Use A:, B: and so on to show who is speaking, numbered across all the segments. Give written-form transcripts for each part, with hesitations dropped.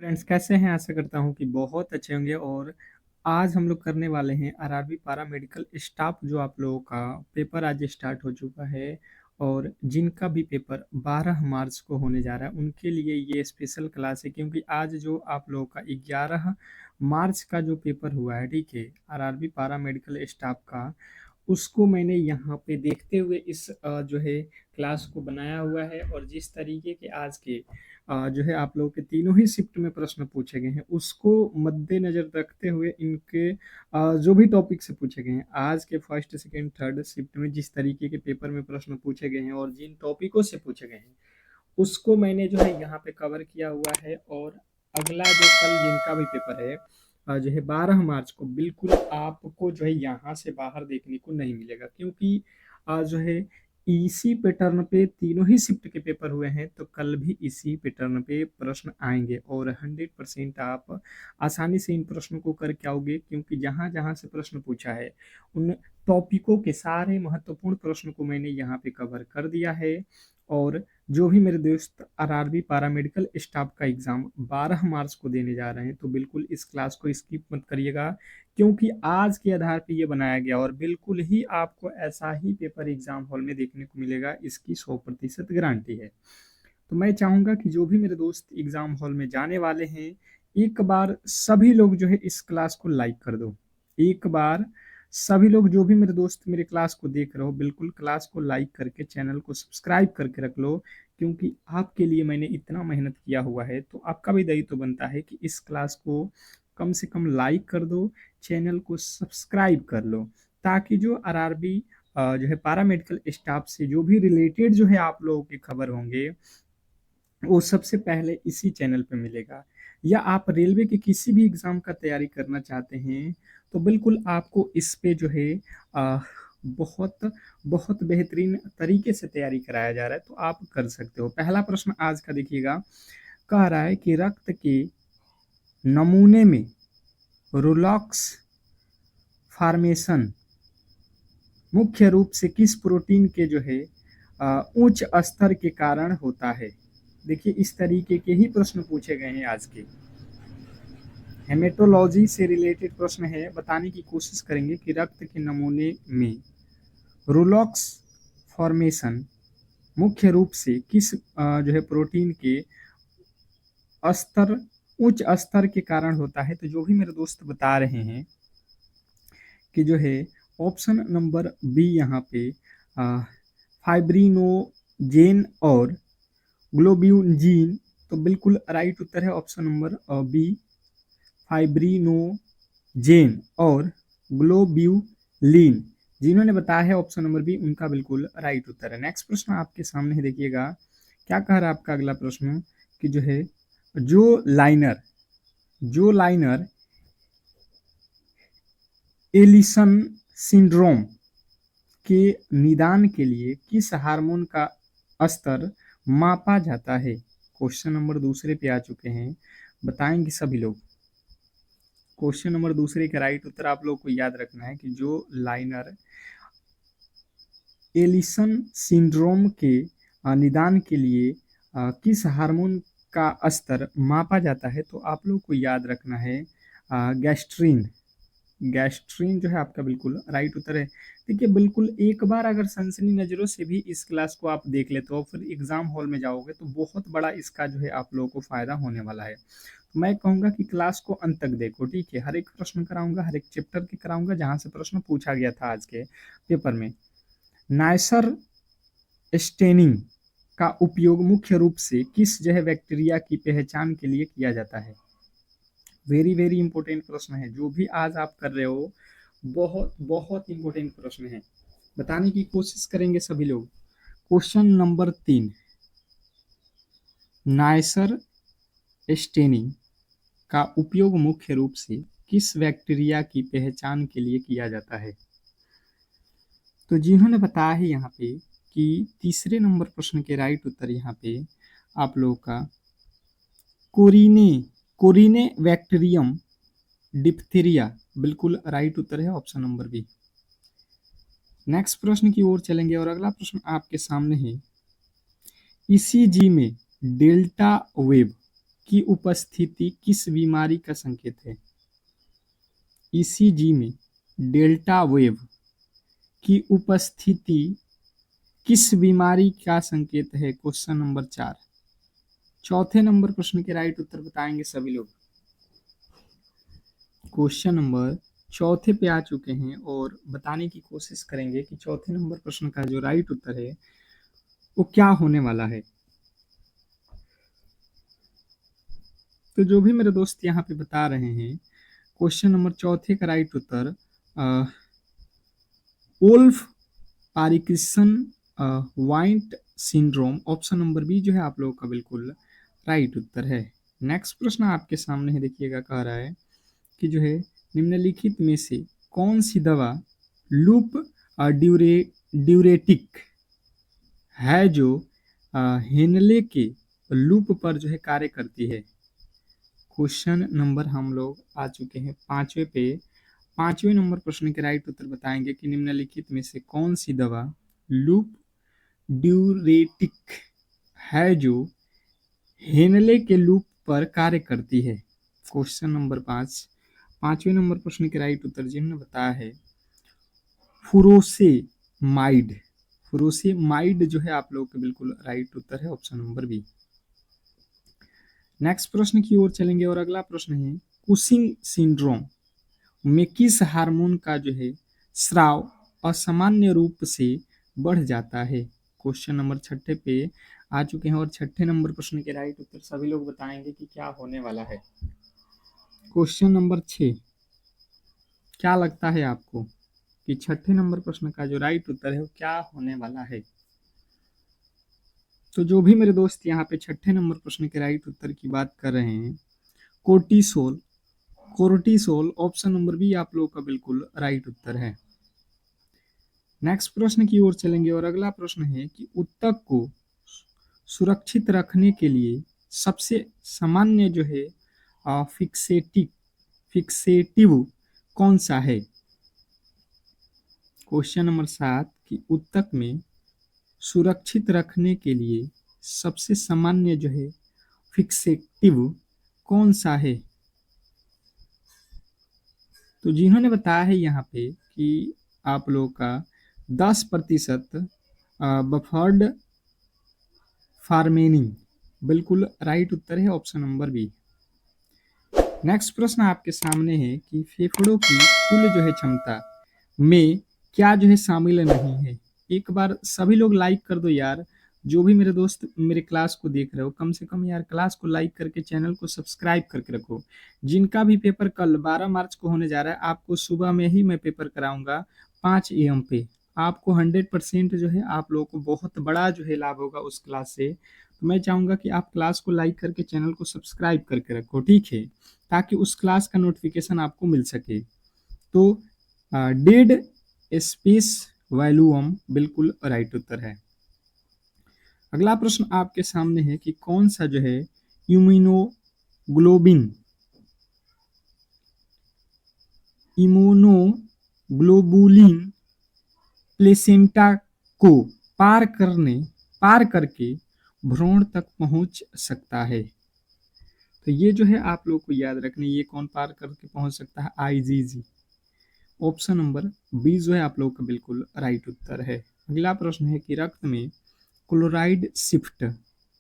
A: Friends कैसे हैं? आशा करता हूँ कि बहुत अच्छे होंगे। और आज हम लोग करने वाले हैं आरआरबी पारा मेडिकल स्टाफ। जो आप लोगों का पेपर आज स्टार्ट हो चुका है और जिनका भी पेपर 12 मार्च को होने जा रहा है उनके लिए ये स्पेशल क्लास है, क्योंकि आज जो आप लोगों का 11 मार्च का जो पेपर हुआ है, ठीक है, आरआरबी पारा मेडिकल स्टाफ का, उसको मैंने यहाँ पे देखते हुए इस जो है क्लास को बनाया हुआ है। और जिस तरीके के आज के जो है आप लोगों के तीनों ही शिफ्ट में प्रश्न पूछे गए हैं, उसको मद्देनजर रखते हुए इनके जो भी टॉपिक से पूछे गए हैं आज के फर्स्ट सेकंड थर्ड शिफ्ट में, जिस तरीके के पेपर में प्रश्न पूछे गए हैं और जिन टॉपिकों से पूछे गए हैं, उसको मैंने जो है यहाँ पे कवर किया हुआ है। और अगला जो कल जिनका भी पेपर है जो है 12 मार्च को, बिल्कुल आपको जो है यहाँ से बाहर देखने को नहीं मिलेगा, क्योंकि जो है इसी पैटर्न पे तीनों ही शिफ्ट के पेपर हुए हैं, तो कल भी इसी पैटर्न पे प्रश्न आएंगे और 100% आप आसानी से इन प्रश्नों को करके आओगे, क्योंकि जहाँ जहाँ से प्रश्न पूछा है उन टॉपिकों के सारे महत्वपूर्ण प्रश्न को मैंने यहाँ पे कवर कर दिया है। और जो भी मेरे दोस्त आरआरबी पैरामेडिकल स्टाफ का एग्जाम 12 मार्च को देने जा रहे हैं, तो बिल्कुल इस क्लास को स्किप मत करिएगा, क्योंकि आज के आधार पे ये बनाया गया और बिल्कुल ही आपको ऐसा ही पेपर एग्जाम हॉल में देखने को मिलेगा, इसकी 100% गारंटी है। तो मैं चाहूंगा कि जो भी मेरे दोस्त एग्जाम हॉल में जाने वाले हैं, एक बार सभी लोग जो है इस क्लास को लाइक कर दो। एक बार सभी लोग जो भी मेरे दोस्त मेरे क्लास को देख रहे हो, बिल्कुल क्लास को लाइक करके चैनल को सब्सक्राइब करके रख लो, क्योंकि आपके लिए मैंने इतना मेहनत किया हुआ है, तो आपका भी दायित्व बनता है कि इस क्लास को कम से कम लाइक कर दो, चैनल को सब्सक्राइब कर लो, ताकि जो आरआरबी जो है पैरामेडिकल स्टाफ से जो भी रिलेटेड जो है आप लोगों की खबर होंगे, वो सबसे पहले इसी चैनल पे मिलेगा। या आप रेलवे के किसी भी एग्जाम का तैयारी करना चाहते हैं, तो बिल्कुल आपको इस पे जो है आ, बहुत बहुत बेहतरीन तरीके से तैयारी कराया जा रहा है, तो आप कर सकते हो। पहला प्रश्न आज का देखिएगा, कह रहा है कि रक्त के नमूने में रोलॉक्स फॉर्मेशन मुख्य रूप से किस प्रोटीन के जो है उच्च स्तर के कारण होता है। देखिए इस तरीके के ही प्रश्न पूछे गए हैं आज के, हेमेटोलॉजी से रिलेटेड प्रश्न है। बताने की कोशिश करेंगे कि रक्त के नमूने में रोलॉक्स फॉर्मेशन मुख्य रूप से किस जो है प्रोटीन के स्तर उच्च स्तर के कारण होता है। तो जो भी मेरे दोस्त बता रहे हैं कि जो है ऑप्शन नंबर बी यहाँ पे फाइब्रिनोजेन और ग्लोब्यूलिन, तो बिल्कुल राइट उत्तर है ऑप्शन नंबर बी, फाइब्रिनोजेन और ग्लोब्यूलिन। जिन्होंने बताया है ऑप्शन नंबर बी, उनका बिल्कुल राइट उत्तर है। नेक्स्ट प्रश्न आपके सामने है, देखिएगा क्या कह रहा है आपका अगला प्रश्न, कि जो है जो लाइनर एलिसन सिंड्रोम के निदान के लिए किस हार्मोन का स्तर मापा जाता है। क्वेश्चन नंबर दूसरे पे आ चुके हैं, बताएंगे सभी लोग। क्वेश्चन नंबर दूसरे का राइट उत्तर आप लोग को याद रखना है कि जो लाइनर एलिसन सिंड्रोम के निदान के लिए किस हार्मोन का स्तर मापा जाता है, तो आप लोग को याद रखना है गैस्ट्रीन। गैस्ट्रीन जो है आपका बिल्कुल राइट उत्तर है। देखिए बिल्कुल एक बार अगर सनसनी नज़रों से भी इस क्लास को आप देख लेते हो, फिर एग्जाम हॉल में जाओगे तो बहुत बड़ा इसका जो है आप लोगों को फायदा होने वाला है। तो मैं कहूँगा कि क्लास को अंत तक देखो, ठीक है। हर एक प्रश्न कराऊंगा, हर एक चैप्टर के कराऊंगा जहाँ से प्रश्न पूछा गया था आज के पेपर में। नाइसर स्टेनिंग का उपयोग मुख्य रूप से किस जो है बैक्टीरिया की पहचान के लिए किया जाता है। वेरी वेरी इंपॉर्टेंट प्रश्न है, जो भी आज आप कर रहे हो बहुत बहुत इंपॉर्टेंट प्रश्न है, बताने की कोशिश करेंगे सभी लोग। क्वेश्चन नंबर 3, नाइसर स्टेनिंग का उपयोग मुख्य रूप से किस बैक्टीरिया की पहचान के लिए किया जाता है। तो जिन्होंने बताया है यहाँ पे कि तीसरे नंबर प्रश्न के राइट उत्तर यहाँ पे आप लोगों का कोरिने बैक्टीरियम डिप्थीरिया, बिल्कुल राइट उत्तर है ऑप्शन नंबर बी। नेक्स्ट प्रश्न की ओर चलेंगे और अगला प्रश्न आपके सामने है, ईसीजी में डेल्टा वेव की उपस्थिति किस बीमारी का संकेत है? ईसीजी में डेल्टा वेव की उपस्थिति किस बीमारी का संकेत है? Question number 4। चौथे नंबर प्रश्न के राइट उत्तर बताएंगे सभी लोग। क्वेश्चन नंबर चौथे पे आ चुके हैं और बताने की कोशिश करेंगे कि चौथे नंबर प्रश्न का जो राइट उत्तर है वो क्या होने वाला है। तो जो भी मेरे दोस्त यहाँ पे बता रहे हैं, क्वेश्चन नंबर चौथे का राइट उत्तर Wolff Parkinson White syndrome, option number B जो है आप लोगों का बिल्कुल राइट उत्तर है। नेक्स्ट प्रश्न आपके सामने है, देखिएगा, कह रहा है कि जो है निम्नलिखित में से कौन सी दवा लूप ड्यूरेटिक है जो हेनले के लूप पर जो है कार्य करती है। क्वेश्चन नंबर हम लोग आ चुके हैं पांचवे पे। पांचवें नंबर प्रश्न के राइट उत्तर बताएंगे कि निम्नलिखित में से कौन सी दवा लूप ड्यूरेटिक है जो हेनले के लूप पर कार्य करती है। क्वेश्चन नंबर 5, पांचवें नंबर प्रश्न के राइट उत्तर जिन्होंने बताया है फुरोसेमाइड। फुरोसेमाइड जो है आप लोगों के बिल्कुल राइट उत्तर है, ऑप्शन नंबर बी। नेक्स्ट प्रश्न की ओर चलेंगे और अगला प्रश्न है कुशिंग सिंड्रोम में किस हार्मोन का जो है स्राव असामान्य रूप से बढ़ जाता है। क्वेश्चन नंबर छठे पे आ चुके हैं और छठे नंबर प्रश्न के राइट उत्तर सभी लोग बताएंगे कि क्या होने वाला है। क्वेश्चन नंबर 6, क्या लगता है आपको कि छठे नंबर प्रश्न का जो राइट उत्तर है वो क्या होने वाला है? तो जो भी मेरे दोस्त यहाँ पे छठे नंबर प्रश्न के राइट उत्तर की बात कर रहे हैं, cortisol, cortisol, option number B आप लोगों का बिल्कुल राइट उत्तर है। नेक्स्ट प्रश्न की ओर चलेंगे और अगला प्रश्न है कि ऊतक को सुरक्षित रखने के लिए सबसे सामान्य जो है फिक्सेटिव कौन सा है। क्वेश्चन नंबर 7 कि ऊतक में सुरक्षित रखने के लिए सबसे सामान्य जो है फिक्सेटिव कौन सा है। तो जिन्होंने बताया है यहाँ पे कि आप लोगों का 10% बफर्ड फार्मेनिंग बिल्कुल राइट उत्तर है, ऑप्शन नंबर बी। नेक्स्ट प्रश्न आपके सामने है कि फेफड़ों की कुल जो है क्षमता में क्या जो है शामिल नहीं है। एक बार सभी लोग लाइक कर दो यार, जो भी मेरे दोस्त मेरे क्लास को देख रहे हो कम से कम यार क्लास को लाइक करके चैनल को सब्सक्राइब करके रखो। जिनका भी पेपर कल 12 मार्च को होने जा रहा है, आपको सुबह में ही मैं पेपर कराऊंगा 5 AM पे। आपको 100% जो है आप लोगों को बहुत बड़ा जो है लाभ होगा उस क्लास से। तो मैं चाहूंगा कि आप क्लास को लाइक करके चैनल को सब्सक्राइब करके रखो, ठीक है, ताकि उस क्लास का नोटिफिकेशन आपको मिल सके। तो डेड स्पेस वैल्यूम बिल्कुल राइट उत्तर है। अगला प्रश्न आपके सामने है कि कौन सा जो है इम्यूनोग्लोबुलिन प्लेसेंटा को पार करके भ्रूण तक पहुंच सकता है। तो ये जो है आप लोग को याद रखना, ये कौन पार करके पहुंच सकता है? IgG, ऑप्शन नंबर बी जो है आप लोग का बिल्कुल राइट उत्तर है। अगला प्रश्न है कि रक्त में क्लोराइड शिफ्ट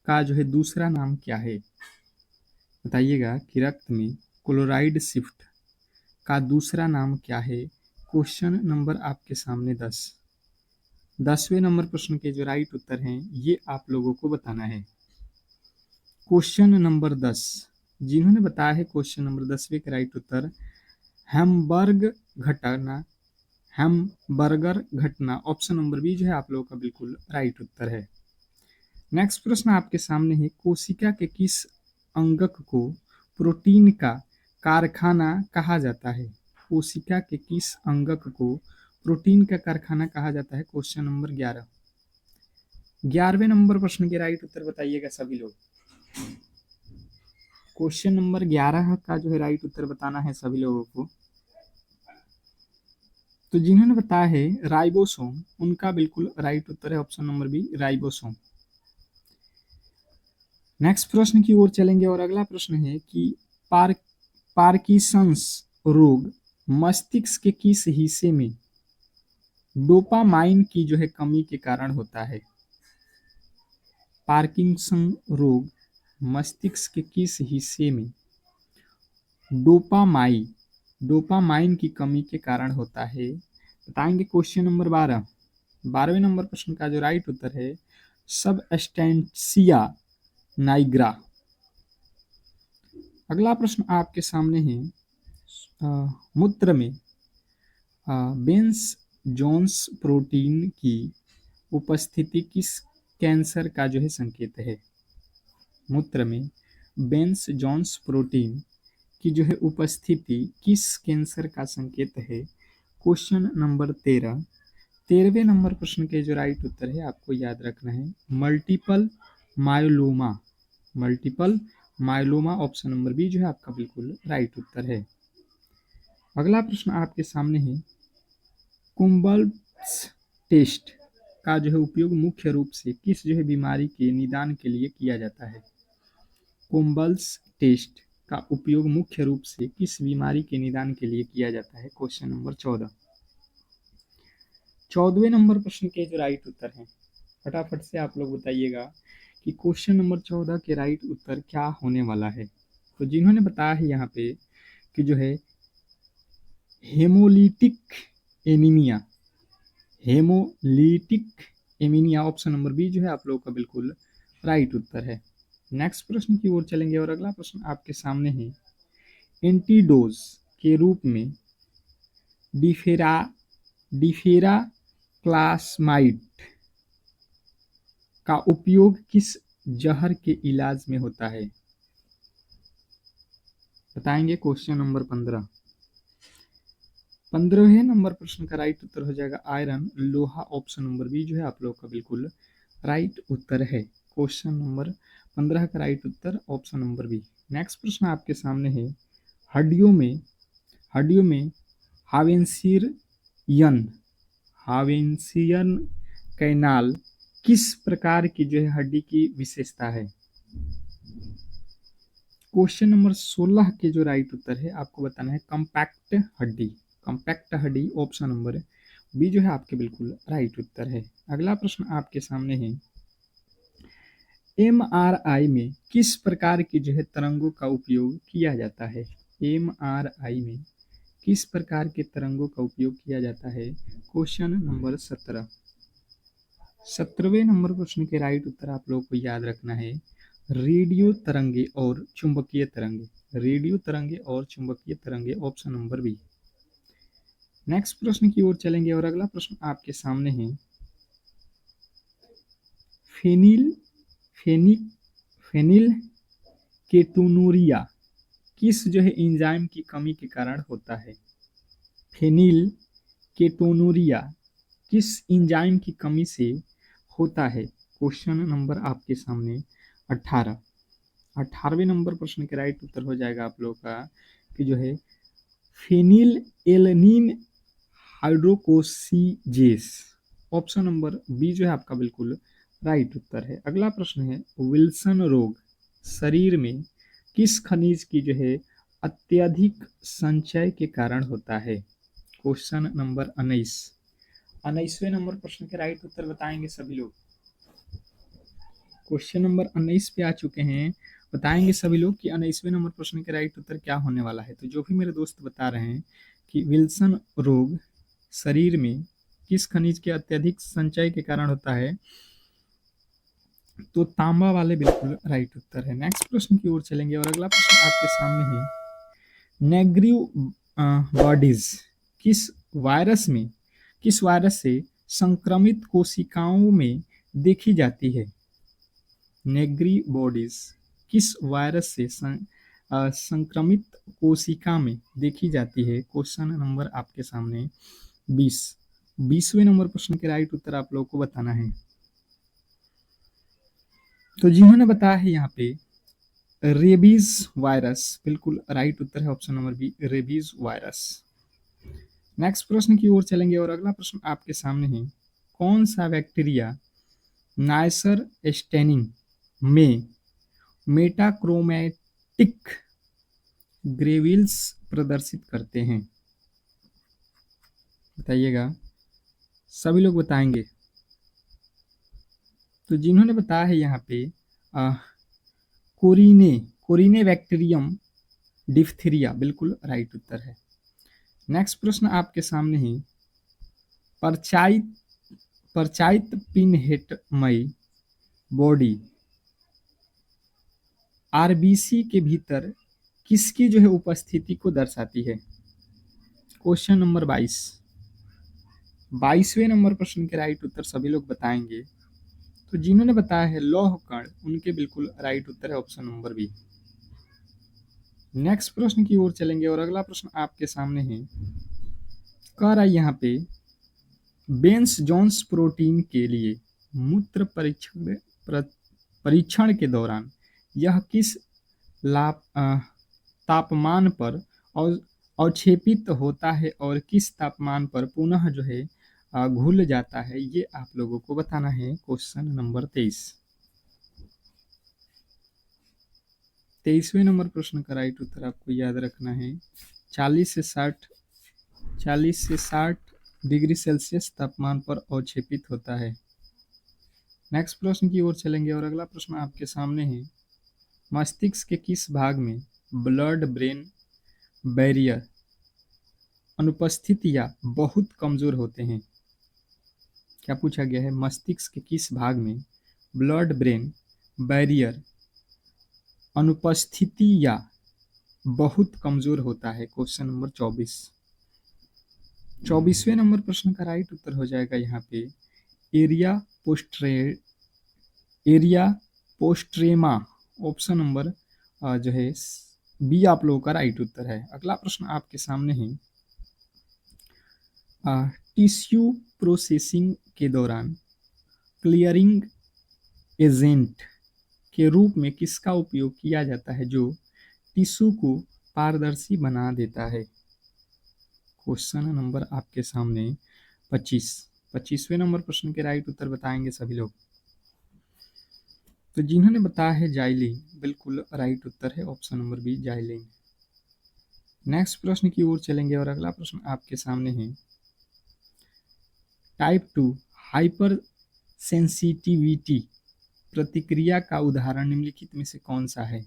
A: का जो है दूसरा नाम क्या है। बताइएगा कि रक्त में क्लोराइड शिफ्ट का दूसरा नाम क्या है। क्वेश्चन नंबर आपके सामने 10वें नंबर प्रश्न के जो राइट उत्तर हैं ये आप लोगों को बताना है। क्वेश्चन नंबर 10, जिन्होंने बताया है क्वेश्चन नंबर 10वें का राइट उत्तर हैमबर्गर घटना, ऑप्शन नंबर बी जो है आप लोगों का बिल्कुल राइट उत्तर है। नेक्स्ट प्रश्न आपके सामने है कोशिका के किस अंगक को प्रोटीन का कारखाना कहा जाता है। कोशिका के किस अंगक को प्रोटीन का कारखाना कहा जाता है। क्वेश्चन नंबर 11वें नंबर प्रश्न के राइट उत्तर बताइएगा सभी लोग। क्वेश्चन नंबर 11 का जो है राइट उत्तर बताना है सभी लोगों को। तो जिन्होंने बताया है राइबोसोम, उनका बिल्कुल राइट उत्तर है option number B, ribosome. Next प्रश्न की ओर चलेंगे और अगला प्रश्न है कि पार पार्किंसंस रोग मस्तिष्क के किस हिस्से में डोपामाइन की जो है कमी के कारण होता है। पार्किंसन रोग मस्तिष्क के किस हिस्से में डोपामाइन डोपामाइन की कमी के कारण होता है, बताएंगे। क्वेश्चन नंबर 12, 12वें नंबर प्रश्न का जो राइट उत्तर है सबस्टेंसिया नाइग्रा। अगला प्रश्न आपके सामने है मूत्र में बेंस जोन्स प्रोटीन की उपस्थिति किस कैंसर का जो है संकेत है। मूत्र में बेंस जोन्स प्रोटीन की जो है उपस्थिति किस कैंसर का संकेत है। क्वेश्चन नंबर 13, 13वें नंबर प्रश्न के जो राइट उत्तर है आपको याद रखना है multiple myeloma. Multiple myeloma option number B जो है आपका बिल्कुल राइट उत्तर है। अगला प्रश्न आपके सामने है कुंबल्स टेस्ट का जो है उपयोग मुख्य रूप से किस जो है बीमारी के निदान के लिए किया जाता है। कुंबल्स टेस्ट का उपयोग मुख्य रूप से किस बीमारी के निदान के लिए किया जाता है। क्वेश्चन नंबर 14, 14वें नंबर प्रश्न के जो राइट उत्तर हैं फटाफट से आप लोग बताइएगा कि क्वेश्चन नंबर 14 के राइट उत्तर क्या होने वाला है। तो जिन्होंने बताया है यहाँ पे कि जो है haemolytic anaemia, haemolytic anaemia option number B जो है आप लोगों का बिल्कुल राइट उत्तर है। नेक्स्ट प्रश्न की ओर चलेंगे और अगला प्रश्न आपके सामने है एंटीडोज के रूप में डिफेरा क्लासमाइड का उपयोग किस जहर के इलाज में होता है, बताएंगे। क्वेश्चन नंबर 15, 15वें नंबर प्रश्न का राइट उत्तर हो जाएगा आयरन लोहा ऑप्शन नंबर बी जो है आप लोग का बिल्कुल राइट उत्तर है। क्वेश्चन नंबर 15 का राइट उत्तर ऑप्शन नंबर बी। नेक्स्ट प्रश्न आपके सामने है हड्डियों में हावेंसियन कैनाल किस प्रकार की जो है हड्डी की विशेषता है। क्वेश्चन नंबर 16 के जो राइट उत्तर है आपको बताना है कॉम्पैक्ट हड्डी ऑप्शन नंबर बी जो है आपके बिल्कुल राइट उत्तर है। अगला प्रश्न आपके सामने है एमआरआई में किस प्रकार की जो है तरंगों का उपयोग किया जाता है। एमआरआई में किस प्रकार के तरंगों का उपयोग किया जाता है। क्वेश्चन नंबर 17, 17वें नंबर प्रश्न के राइट उत्तर आप लोगों को याद रखना है रेडियो तरंगे और चुंबकीय तरंगे, रेडियो तरंगे और चुंबकीय तरंगे ऑप्शन नंबर बी। नेक्स्ट प्रश्न की ओर चलेंगे और अगला प्रश्न आपके सामने है फेनिल केटोनूरिया किस जो है एंजाइम की कमी के कारण होता है। फेनिल केटोनूरिया किस एंजाइम की कमी से होता है। क्वेश्चन नंबर आपके सामने 18, 18वें नंबर प्रश्न के राइट उत्तर हो जाएगा आप लोगों का कि जो है phenylalanine hydroxylases option number B जो है आपका बिल्कुल राइट उत्तर है। अगला प्रश्न है विल्सन रोग शरीर में किस खनिज की जो है अत्यधिक संचय के कारण होता है। क्वेश्चन नंबर 19, 19वें नंबर प्रश्न के राइट उत्तर बताएंगे सभी लोग। क्वेश्चन नंबर 19 पे आ चुके हैं, बताएंगे सभी लोग कि 19वें नंबर प्रश्न के राइट उत्तर क्या होने वाला है। तो जो भी मेरे दोस्त बता रहे हैं कि विल्सन रोग शरीर में किस खनिज के अत्यधिक संचय के कारण होता है, तो तांबा वाले बिल्कुल राइट उत्तर है। नेक्स्ट प्रश्न की ओर चलेंगे और अगला प्रश्न आपके सामने है नेग्रिव बॉडीज किस वायरस से संक्रमित कोशिकाओं में देखी जाती है। नेग्री बॉडीज किस वायरस से संक्रमित कोशिका में देखी जाती है। क्वेश्चन नंबर आपके सामने 20वें नंबर प्रश्न के राइट उत्तर आप लोगों को बताना है। तो जिन्होंने बताया है यहाँ पे रेबीज वायरस बिल्कुल राइट उत्तर है option number B rabies virus. Next प्रश्न की ओर चलेंगे और अगला प्रश्न आपके सामने है कौन सा बैक्टीरिया नाइसर स्टेनिंग में मेटाक्रोमैटिक ग्रेविल्स प्रदर्शित करते हैं? बताइएगा, सभी लोग बताएंगे। तो जिन्होंने बताया है यहाँ पे कोरिने कोरिने बैक्टीरियम डिफ्थीरिया बिल्कुल राइट उत्तर है। नेक्स्ट प्रश्न आपके सामने है, परचाइत परचाइत पिनहेटमयी बॉडी आरबीसी के भीतर किसकी जो है उपस्थिति को दर्शाती है? Question number 22। 22वें नंबर प्रश्न के राइट उत्तर सभी लोग बताएंगे। तो जिन्होंने बताया है लौह कण, उनके बिल्कुल राइट उत्तर है ऑप्शन नंबर बी। नेक्स्ट प्रश्न की ओर चलेंगे और अगला प्रश्न आपके सामने है, कह रहा है यहाँ पे बेंस जोन्स प्रोटीन के लिए मूत्र परीक्षण के दौरान यह किस तापमान पर अवक्षेपित होता है और किस तापमान पर पुनः जो है घुल जाता है, ये आप लोगों को बताना है। क्वेश्चन नंबर 23वें नंबर प्रश्न का राइट उत्तर आपको याद रखना है। 40 से 60 डिग्री सेल्सियस तापमान पर अवक्षेपित होता है। नेक्स्ट प्रश्न की ओर चलेंगे और अगला प्रश्न आपके सामने है, मस्तिष्क के किस भाग में ब्लड ब्रेन बैरियर अनुपस्थित या बहुत कमजोर होते हैं? क्या पूछा गया है, मस्तिष्क के किस भाग में ब्लड ब्रेन बैरियर अनुपस्थिति या बहुत कमजोर होता है? Question number 24। 24वें नंबर प्रश्न का राइट उत्तर हो जाएगा यहाँ पे एरिया पोस्ट्रेमा, ऑप्शन नंबर जो है बी आप लोगों का राइट उत्तर है। अगला प्रश्न आपके सामने है, टिश्यू प्रोसेसिंग के दौरान क्लियरिंग एजेंट के रूप में किसका उपयोग किया जाता है जो टिश्यू को पारदर्शी बना देता है? क्वेश्चन नंबर आपके सामने 25वें नंबर प्रश्न के राइट उत्तर बताएंगे सभी लोग। तो जिन्होंने बताया है जाइलिन, बिल्कुल राइट उत्तर है option number B xylene. Next प्रश्न की ओर चलेंगे और अगला प्रश्न आपके सामने है, टाइप 2 हाइपर सेंसिटिविटी प्रतिक्रिया का उदाहरण निम्नलिखित में से कौन सा है?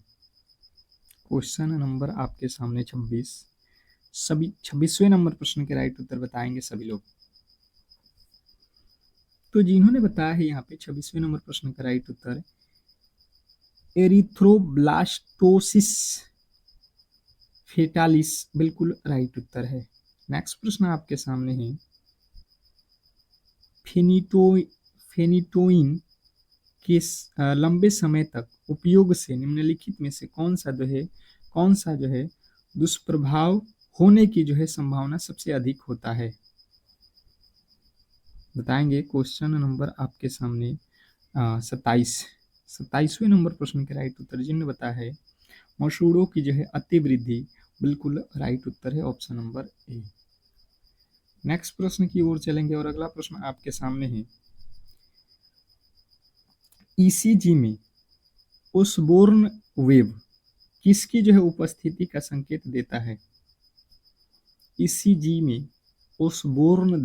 A: क्वेश्चन नंबर आपके सामने 26वें नंबर प्रश्न के राइट उत्तर बताएंगे सभी लोग। तो जिन्होंने बताया है यहाँ पे 26वें नंबर प्रश्न का राइट उत्तर एरिथ्रोब्लास्टोसिस फेटालिस बिल्कुल राइट उत्तर है। नेक्स्ट प्रश्न आपके सामने है, फेनिटोइन के लंबे समय तक उपयोग से निम्नलिखित में से कौन सा जो है दुष्प्रभाव होने की जो है संभावना सबसे अधिक होता है? बताएंगे। क्वेश्चन नंबर आपके सामने 27वें नंबर प्रश्न के राइट उत्तर जिन्होंने बताया है मसूड़ों की जो है अतिवृद्धि, बिल्कुल राइट उत्तर है ऑप्शन नंबर ए। नेक्स्ट प्रश्न की ओर चलेंगे और अगला प्रश्न आपके सामने है, ईसीजी में ओसबोर्न वेव किसकी जो है उपस्थिति का संकेत देता है? ईसीजी में ओसबोर्न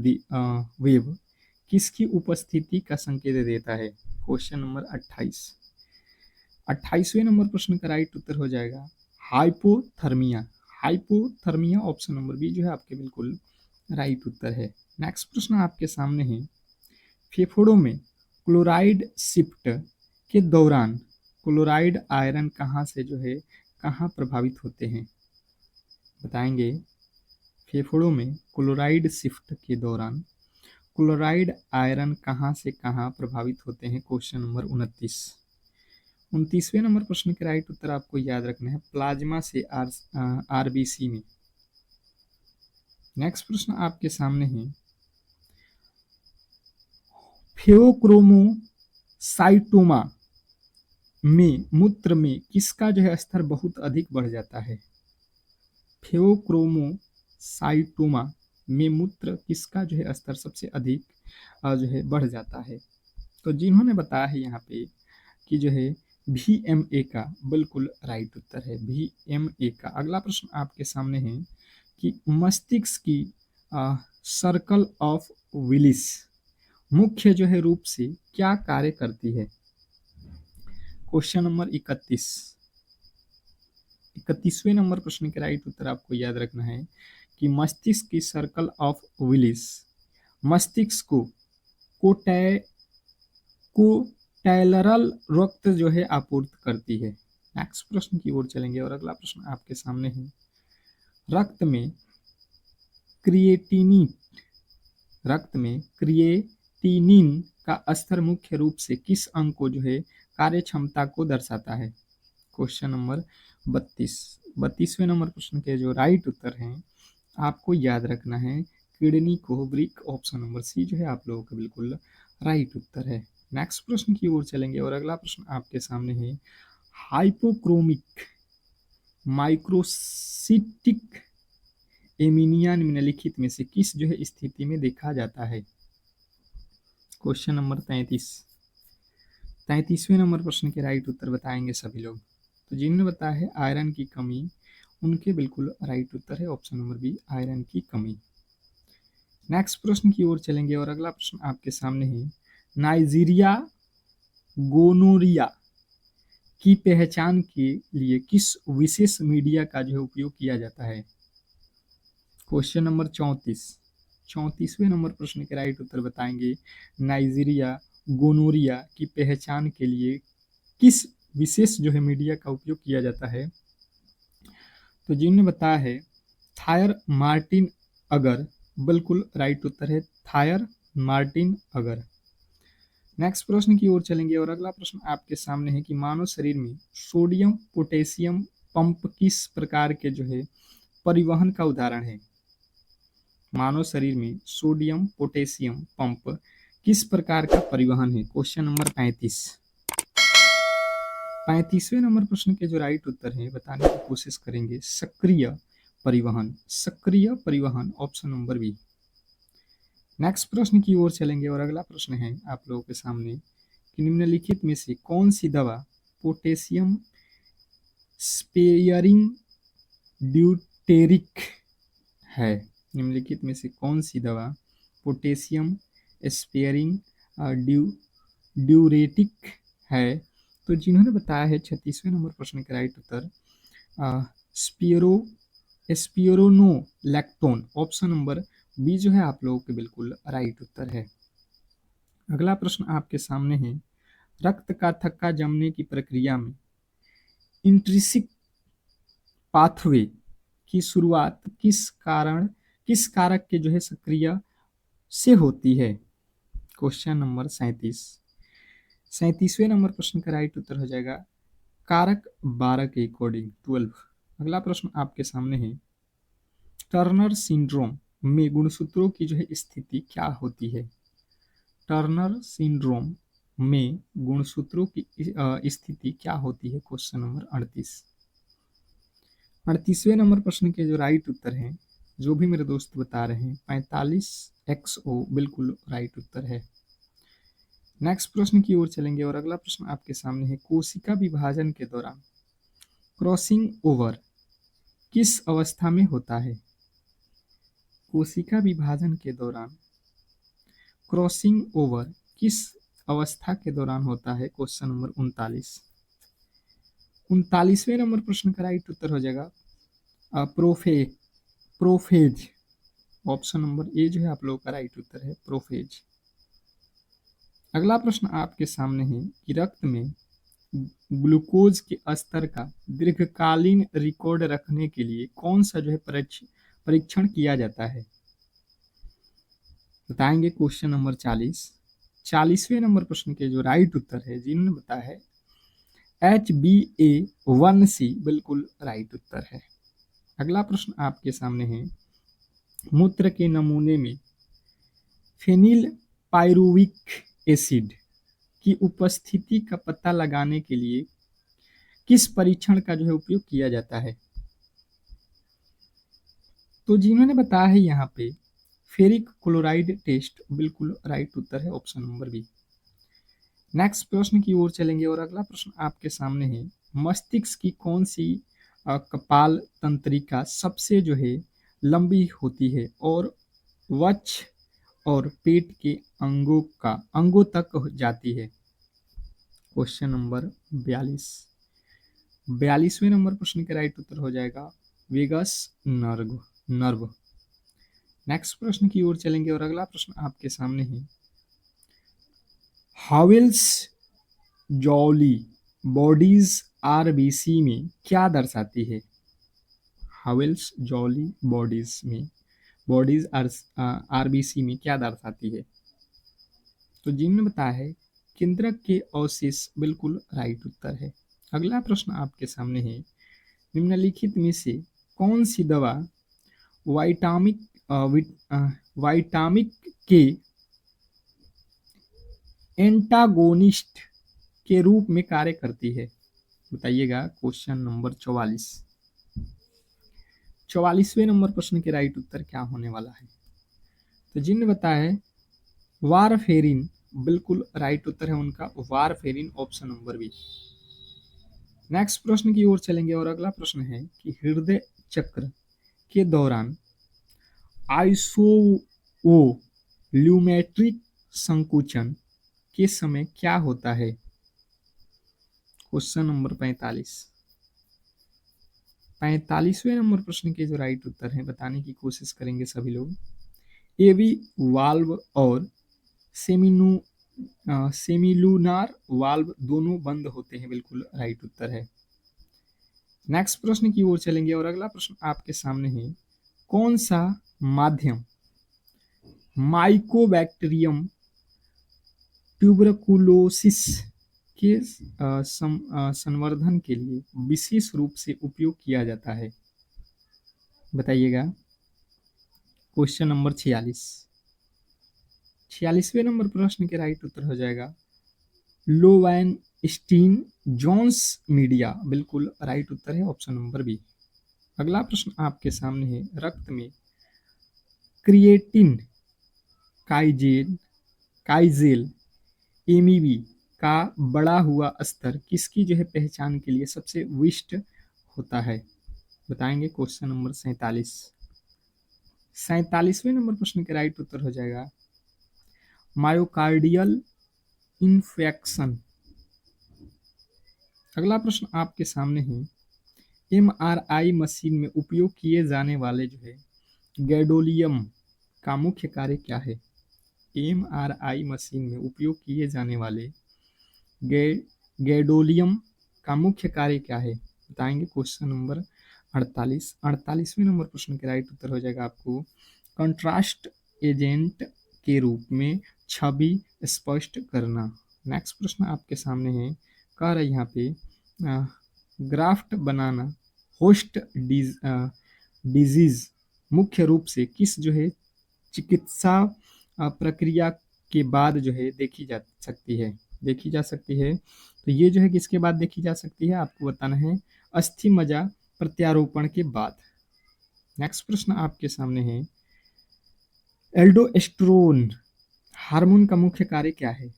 A: वेव किसकी उपस्थिति का संकेत देता है? क्वेश्चन नंबर 28वें नंबर प्रश्न का राइट उत्तर हो जाएगा हाइपोथर्मिया ऑप्शन नंबर बी जो है आपके बिल्कुल राइट उत्तर है। नेक्स्ट प्रश्न आपके सामने है, फेफड़ों में क्लोराइड शिफ्ट के दौरान क्लोराइड आयरन कहाँ से जो है कहाँ प्रभावित होते हैं? बताएंगे। फेफड़ों में क्लोराइड शिफ्ट के दौरान क्लोराइड आयरन कहाँ से कहाँ प्रभावित होते हैं? क्वेश्चन नंबर 29वें नंबर प्रश्न के राइट उत्तर आपको याद रखना है प्लाज्मा से आरबीसी में। नेक्स्ट प्रश्न आपके सामने है, फेओक्रोमोसाइटोमा में मूत्र में किसका जो है स्तर बहुत अधिक बढ़ जाता है? फेओक्रोमोसाइटोमा में मूत्र किसका जो है स्तर सबसे अधिक जो है बढ़ जाता है? तो जिन्होंने बताया है यहाँ पे कि जो है VMA का बिल्कुल राइट उत्तर है, VMA का। अगला प्रश्न आपके सामने है कि मस्तिष्क की सर्कल ऑफ विलिस मुख्य जो है रूप से क्या कार्य करती है। क्वेश्चन नंबर 31वें नंबर प्रश्न के राइट उत्तर आपको याद रखना है कि मस्तिष्क की सर्कल ऑफ विलिस मस्तिष्क को टैलरल रक्त जो है आपूर्ति करती है। नेक्स्ट प्रश्न की ओर चलेंगे और अगला प्रश्न आपके सामने है, रक्त में क्रिएटिनिन का स्तर मुख्य रूप से किस अंग को जो है कार्य क्षमता को दर्शाता है। क्वेश्चन नंबर 32वें नंबर प्रश्न के जो राइट उत्तर हैं आपको याद रखना है किडनी को ब्रिक, ऑप्शन नंबर सी जो है आप लोगों का बिल्कुल राइट उत्तर है। नेक्स्ट प्रश्न की ओर चलेंगे और अगला प्रश्न आपके सामने है, हाइपोक्रोमिक माइक्रोसिटिक एमीनिया निम्नलिखित में से किस जो है स्थिति में देखा जाता है। क्वेश्चन नंबर 33वें नंबर प्रश्न के राइट उत्तर बताएंगे सभी लोग। तो जिन्होंने बताया है आयरन की कमी, उनके बिल्कुल राइट उत्तर है ऑप्शन नंबर बी, आयरन की कमी। नेक्स्ट प्रश्न की ओर चलेंगे और अगला प्रश्न आपके सामने है, नाइजीरिया गोनोरिया की पहचान के लिए किस विशेष मीडिया का जो है उपयोग किया जाता है। क्वेश्चन नंबर 34वें नंबर प्रश्न के राइट उत्तर बताएंगे, नाइजीरिया गोनोरिया की पहचान के लिए किस विशेष जो है मीडिया का उपयोग किया जाता है। तो जिन्होंने बताया है थायर मार्टिन अगर, बिल्कुल राइट उत्तर है थायर मार्टिन अगर। नेक्स्ट प्रश्न की ओर चलेंगे और अगला प्रश्न आपके सामने है कि मानव शरीर में सोडियम पोटेशियम पंप किस प्रकार के जो है परिवहन का उदाहरण है। मानव शरीर में सोडियम पोटेशियम पंप किस प्रकार का परिवहन है। क्वेश्चन नंबर 35वें नंबर प्रश्न के जो राइट उत्तर है बताने की कोशिश करेंगे, सक्रिय परिवहन ऑप्शन नंबर बी। नेक्स्ट प्रश्न की ओर चलेंगे और अगला प्रश्न है आप लोगों के सामने कि निम्नलिखित में से कौन सी दवा पोटेशियम स्पेयरिंग ड्यूटेरिक है। निम्नलिखित में से कौन सी दवा पोटेशियम स्पेयरिंग ड्यूरेटिक है। तो जिन्होंने बताया है 36वें नंबर प्रश्न का राइट उत्तर स्पिरोनोलैक्टोन ऑप्शन नंबर बी जो है आप लोगों के बिल्कुल राइट उत्तर है। अगला प्रश्न आपके सामने है, रक्त का थक्का जमने की प्रक्रिया में इंट्रिंसिक पाथवे की शुरुआत किस कारक के जो है सक्रिय से होती है। क्वेश्चन नंबर 37वें नंबर प्रश्न का राइट उत्तर हो जाएगा कारक 12 के अकॉर्डिंग 12। अगला प्रश्न आपके सामने है, टर्नर सिंड्रोम में गुणसूत्रों की जो है स्थिति क्या होती है। टर्नर सिंड्रोम में गुणसूत्रों की स्थिति क्या होती है। क्वेश्चन नंबर 38वें नंबर प्रश्न के जो राइट उत्तर हैं जो भी मेरे दोस्त बता रहे हैं 45XO बिल्कुल राइट उत्तर है। नेक्स्ट प्रश्न की ओर चलेंगे और अगला प्रश्न आपके सामने है, कोशिका विभाजन के दौरान क्रॉसिंग ओवर किस अवस्था में होता है। कोशिका विभाजन के दौरान क्रॉसिंग ओवर किस अवस्था के दौरान होता है। क्वेश्चन नंबर 39वें नंबर प्रश्न का राइट उत्तर हो जाएगा प्रोफेज ऑप्शन नंबर ए जो है आप लोगों का राइट उत्तर है प्रोफेज। अगला प्रश्न आपके सामने है कि रक्त में ग्लूकोज के स्तर का दीर्घकालीन रिकॉर्ड रखने के लिए कौन सा जो है परीक्षण किया जाता है। बताएंगे क्वेश्चन नंबर 40वें नंबर प्रश्न के जो राइट उत्तर है जिन्होंने बताया है HbA1c बिल्कुल राइट उत्तर है। अगला प्रश्न आपके सामने है, मूत्र के नमूने में फेनिल पायरुविक एसिड की उपस्थिति का पता लगाने के लिए किस परीक्षण का जो है उपयोग किया जाता है। तो जिन्होंने बताया है यहाँ पे फेरिक क्लोराइड टेस्ट बिल्कुल राइट उत्तर है ऑप्शन नंबर बी। नेक्स्ट प्रश्न की ओर चलेंगे और अगला प्रश्न आपके सामने है, मस्तिष्क की कौन सी कपाल तंत्रिका सबसे जो है लंबी होती है और वक्ष और पेट के अंगों तक जाती है। Question number 42। 42वें नंबर प्रश्न के राइट उत्तर हो जाएगा वेगस नर्व नर्व। नेक्स्ट प्रश्न की ओर चलेंगे और अगला प्रश्न आपके सामने है, हावेल्स जॉली बॉडीज आरबीसी में क्या दर्शाती है। हावेल्स जॉली बॉडीज आरबीसी में क्या दर्शाती है। तो जिन्होंने बताया है केंद्रक के अवशेष, बिल्कुल राइट उत्तर है। अगला प्रश्न आपके सामने है, निम्नलिखित में से कौन सी दवा वाइटामिक वाइटामिक के एंटागोनिस्ट के रूप में कार्य करती है। बताइएगा। Question number 44। 44वें नंबर प्रश्न के राइट उत्तर क्या होने वाला है। तो जिन्होंने बताया है वारफेरिन, बिल्कुल राइट उत्तर है उनका warfarin, option number B. Next प्रश्न की ओर चलेंगे और अगला प्रश्न है कि हृदय चक्र के दौरान आइसोवोल्यूमेट्रिक संकुचन के समय क्या होता है। Question number 45। 45वें नंबर प्रश्न के जो राइट उत्तर है बताने की कोशिश करेंगे सभी लोग। एवी वाल्व और सेमिलुनार वाल्व दोनों बंद होते हैं, बिल्कुल राइट उत्तर है। नेक्स्ट प्रश्न की ओर चलेंगे और अगला प्रश्न आपके सामने है, कौन सा माध्यम माइकोबैक्टीरियम ट्यूबरकुलोसिस के संवर्धन के लिए विशेष रूप से उपयोग किया जाता है। बताइएगा। Question number 46। 46वें नंबर प्रश्न के राइट उत्तर हो जाएगा लोवेनस्टीन जोन्स मीडिया, बिल्कुल राइट उत्तर है ऑप्शन नंबर बी। अगला प्रश्न आपके सामने है, रक्त में क्रिएटिन काइजेल एमीबी का बढ़ा हुआ स्तर किसकी जो है पहचान के लिए सबसे विशिष्ट होता है। बताएंगे। Question number 47। 47वें नंबर प्रश्न के राइट उत्तर हो जाएगा मायोकार्डियल इन्फेक्शन। अगला प्रश्न आपके सामने है, एमआरआई मशीन में उपयोग किए जाने वाले जो है गैडोलियम का मुख्य कार्य क्या है। एमआरआई मशीन में उपयोग किए जाने वाले गैडोलियम का मुख्य कार्य क्या है। बताएंगे। Question number 48। 48वें नंबर प्रश्न के राइट उत्तर हो जाएगा आपको कंट्रास्ट एजेंट के रूप में छवि स्पष्ट करना। नेक्स्ट प्रश्न आपके सामने है, कह रहा है यहाँ पे ग्राफ्ट बनाना होस्ट डिजीज मुख्य रूप से किस जो है चिकित्सा प्रक्रिया के बाद जो है देखी जा सकती है। तो ये जो है किसके बाद देखी जा सकती है, आपको बताना है अस्थि मज्जा प्रत्यारोपण के बाद। नेक्स्ट प्रश्न आपके सामने है, एल्डोस्टेरोन हार्मोन का मुख्य कार्य क्या है।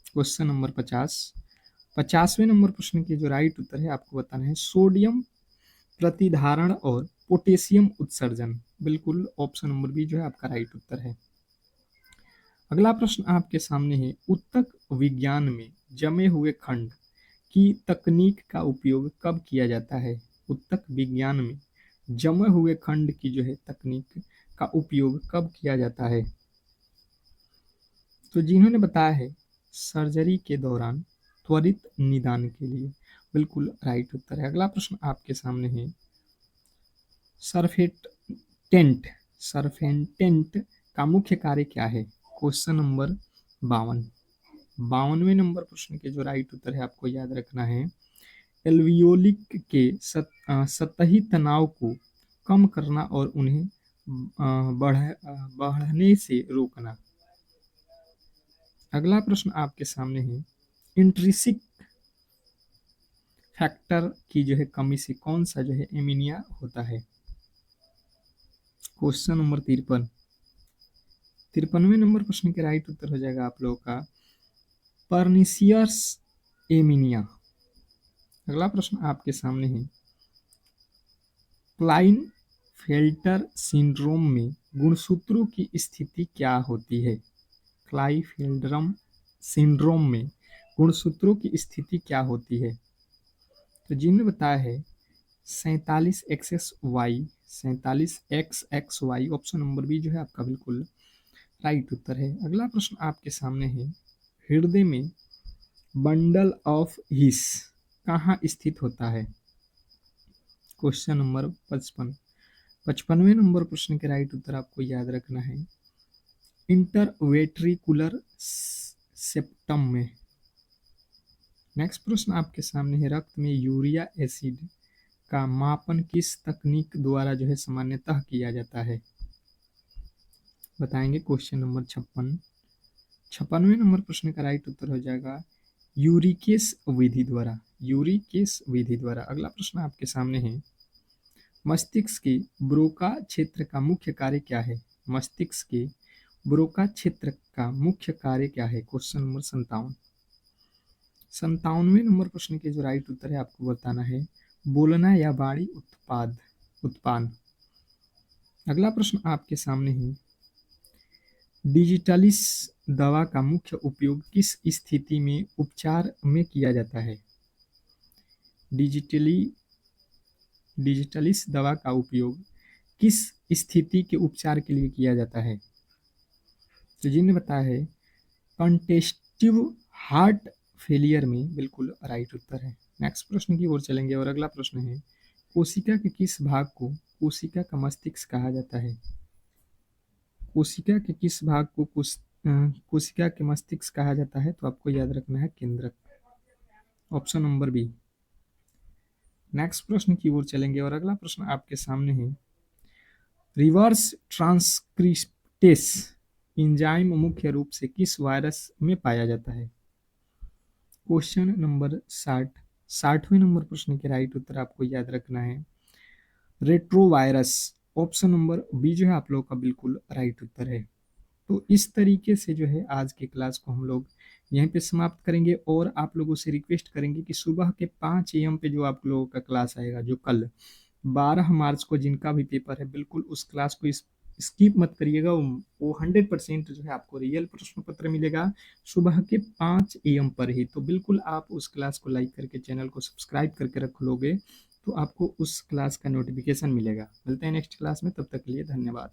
A: Question number 50। 50वें नंबर प्रश्न के जो राइट उत्तर है आपको बताना है सोडियम प्रतिधारण और पोटेशियम उत्सर्जन, बिल्कुल ऑप्शन नंबर बी जो है आपका राइट उत्तर है। अगला प्रश्न आपके सामने है, ऊतक विज्ञान में जमे हुए खंड की तकनीक का उपयोग कब किया जाता है। ऊतक विज्ञान में जमे हुए खंड की जो है तकनीक का उपयोग कब किया जाता है। तो जिन्होंने बताया है सर्जरी के दौरान त्वरित निदान के लिए, बिल्कुल राइट उत्तर है। अगला प्रश्न आपके सामने है, सरफेंटेंट का मुख्य कार्य क्या है। Question number 52। 52वें नंबर प्रश्न के जो राइट उत्तर है आपको याद रखना है, एल्वियोलिक के सतही तनाव को कम करना और उन्हें बढ़ने से रोकना। अगला प्रश्न आपके सामने है, इंट्रिंसिक फैक्टर की जो है कमी से कौन सा जो है एनीमिया होता है। Question number 53। 53वें नंबर प्रश्न के राइट उत्तर हो जाएगा आप लोगों का पर्निशियस एमिनिया। अगला प्रश्न आपके सामने है, क्लाइनफेल्टर सिंड्रोम में गुणसूत्रों की स्थिति क्या होती है? क्लाइनफेल्टर सिंड्रोम में गुणसूत्रों की स्थिति क्या होती है? तो जिन्होंने बताया है 47XXY, ऑप्शन नंबर बी जो है आपका बिल्कुल राइट उत्तर है। अगला प्रश्न आपके सामने है, हृदय में बंडल ऑफ हिस कहाँ स्थित होता है? Question number 55। 55वें नंबर प्रश्न के राइट उत्तर आपको याद रखना है, इंटरवेट्रिकुलर सेप्टम में। नेक्स्ट प्रश्न आपके सामने है, रक्त में यूरिया एसिड का मापन किस तकनीक द्वारा जो है सामान्यतः किया जाता है? बताएंगे। Question number 56। 56वें नंबर प्रश्न का राइट उत्तर हो जाएगा यूरिकेस विधि द्वारा, यूरिकेस विधि द्वारा। अगला प्रश्न आपके सामने है, मस्तिष्क के ब्रोका क्षेत्र का मुख्य कार्य क्या है? मस्तिष्क के ब्रोका क्षेत्र का मुख्य कार्य क्या है? Question number 57। 57वें नंबर प्रश्न के जो राइट उत्तर है आपको बताना है, बोलना या वाणी उत्पाद। अगला प्रश्न आपके सामने है, डिजिटलिस दवा का मुख्य उपयोग किस स्थिति में उपचार में किया जाता है? डिजिटलिस दवा का उपयोग किस स्थिति के उपचार के लिए किया जाता है? तो जिन्हें बताया है कंटेस्टिव हार्ट फेलियर में बिल्कुल राइट उत्तर है। नेक्स्ट प्रश्न की ओर चलेंगे और अगला प्रश्न है, कोशिका के किस भाग को कोशिका का मस्तिष्क कहा जाता है? कोशिका के किस भाग को कोशिका के मस्तिष्क कहा जाता है? तो आपको याद रखना है केंद्रक, ऑप्शन नंबर बी। नेक्स्ट प्रश्न की ओर चलेंगे और अगला प्रश्न आपके सामने है, रिवर्स ट्रांसक्रिप्टेस एंजाइम मुख्य रूप से किस वायरस में पाया जाता है? Question number 60। 60वें नंबर प्रश्न के राइट उत्तर आपको याद रखना है रेट्रोवायरस, ऑप्शन नंबर बी जो है आप लोगों का बिल्कुल राइट उत्तर है। तो इस तरीके से जो है आज के क्लास को हम लोग यहीं पे समाप्त करेंगे और आप लोगों से रिक्वेस्ट करेंगे कि सुबह के 5 AM पे जो आप लोगों का क्लास आएगा, जो कल 12 मार्च को जिनका भी पेपर है, बिल्कुल उस क्लास को स्किप मत करिएगा। वो 100% जो है आपको रियल प्रश्न पत्र मिलेगा सुबह के 5 AM पर ही। तो बिल्कुल आप उस क्लास को लाइक करके चैनल को सब्सक्राइब करके रख लोगे तो आपको उस क्लास का नोटिफिकेशन मिलेगा। मिलते हैं नेक्स्ट क्लास में, तब तक के लिए धन्यवाद।